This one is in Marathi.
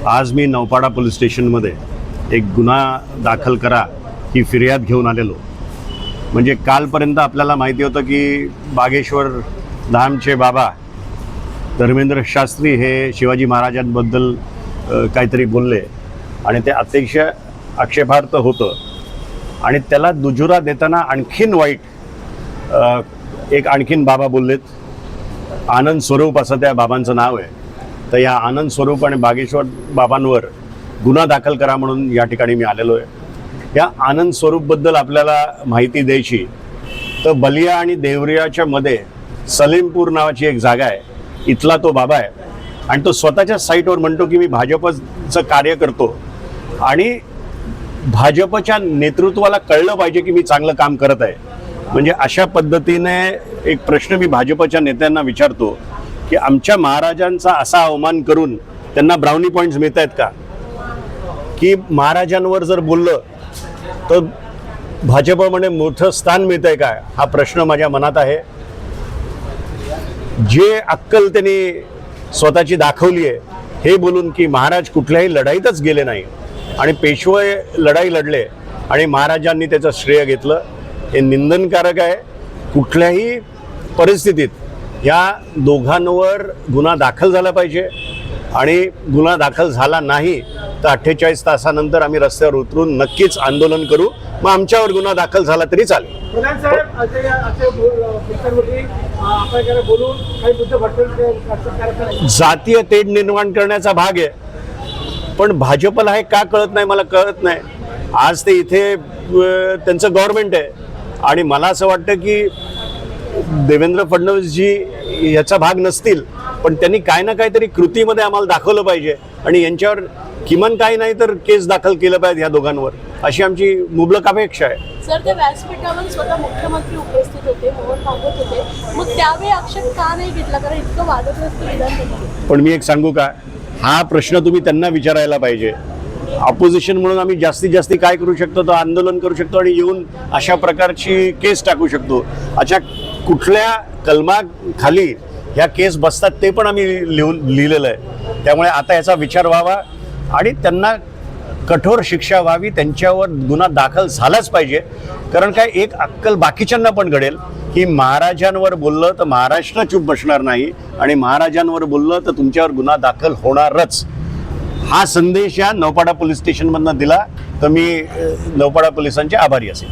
आज मी नौपाडा पोलीस स्टेशनमध्ये एक गुन्हा दाखल करा ही फिर्याद घेऊन आलेलो. म्हणजे कालपर्यंत आपल्याला माहिती होतं की बागेश्वर धामचे बाबा धर्मेंद्र शास्त्री हे शिवाजी महाराजांबद्दल काहीतरी बोलले आणि ते अतिशय आक्षेपार्ह होतं आणि त्याला दुजोरा देताना आणखीन वाईट एक आणखीन बाबा बोललेत. आनंद स्वरूप असं त्या बाबांचं नाव आहे. तर या आनंद स्वरूप आणि बागेश्वर बाबांवर गुन्हा दाखल करा म्हणून या ठिकाणी मी आलेलो आहे. या आनंद स्वरूपबद्दल आपल्याला माहिती द्यायची तर बलिया आणि देवरियाच्या मध्ये सलीमपूर नावाची एक जागा आहे. इथला तो बाबा आहे आणि तो स्वतःच्या साईटवर म्हणतो की मी भाजपचं कार्य करतो आणि भाजपच्या नेतृत्वाला कळलं पाहिजे की मी चांगलं काम करत आहे. म्हणजे अशा पद्धतीने एक प्रश्न मी भाजपच्या नेत्यांना विचारतो की आमच्या महाराजांचा असा अवमान करून त्यांना ब्राउनी पॉईंट्स मिळत आहेत का? की महाराजांवर जर बोललं तर भाजपमध्ये मोठं स्थान मिळत आहे काय? हा प्रश्न माझ्या मनात आहे. जे अक्कल त्यांनी स्वतःची दाखवली आहे हे बोलून की महाराज कुठल्याही लढाईतच गेले नाही आणि पेशवे लढाई लढले आणि महाराजांनी त्याचं श्रेय घेतलं, हे निंदनकारक आहे. कुठल्याही परिस्थितीत या दोघांवर गुन्हा दाखल झाला पाहिजे आणि गुन्हा दाखल झाला नाही तर 48 तासानंतर आम्ही रस्त्यावर उतरून नक्कीच आंदोलन करू. मग आमच्यावर गुन्हा दाखल झाला तरी चालेल. जातीय तेढ निर्माण करण्याचा भाग आहे. पण भाजपला हे का कळत नाही मला कळत नाही. आज ते इथे त्यांचं गव्हर्नमेंट आहे आणि मला असं वाटतं की देवेंद्र फडणवीसजी याचा भाग नसतील पण त्यांनी काय ना काहीतरी कृतीमध्ये आम्हाला दाखवलं पाहिजे आणि यांच्यावर किमान काही नाही तर केस दाखल केलं पाहिजे या दोघांवर, अशी आमची मुबलक अपेक्षा आहे. सर, ते व्यासपीठावर स्वतः मुख्यमंत्री उपस्थित होते, मोहन भागवत होते, मग त्यावेळी आक्षेप का नाही घेतला? कारण इतकं वादग्रस्त विधान झालं. पण मी एक सांगू का, हा प्रश्न तुम्ही त्यांना विचारायला पाहिजे. ऑपोजिशन म्हणून आम्ही जास्तीत जास्त काय करू शकतो तर आंदोलन करू शकतो आणि येऊन अशा प्रकारची केस टाकू शकतो. अच्छा, कुठल्या कलमाखाली ह्या केस बसतात ते पण आम्ही लिहिलेलं आहे. त्यामुळे आता याचा विचार व्हावा आणि त्यांना कठोर शिक्षा व्हावी, त्यांच्यावर गुन्हा दाखल झालाच पाहिजे. कारण काय एक अक्कल बाकीच्यांना पण घडेल की महाराजांवर बोललं तर महाराष्ट्र चूप बसणार नाही आणि महाराजांवर बोललं तर तुमच्यावर गुन्हा दाखल होणारच. हा संदेश या नौपाडा पोलीस स्टेशनमधनं दिला तर मी नौपाडा पोलिसांचे आभारी असेल.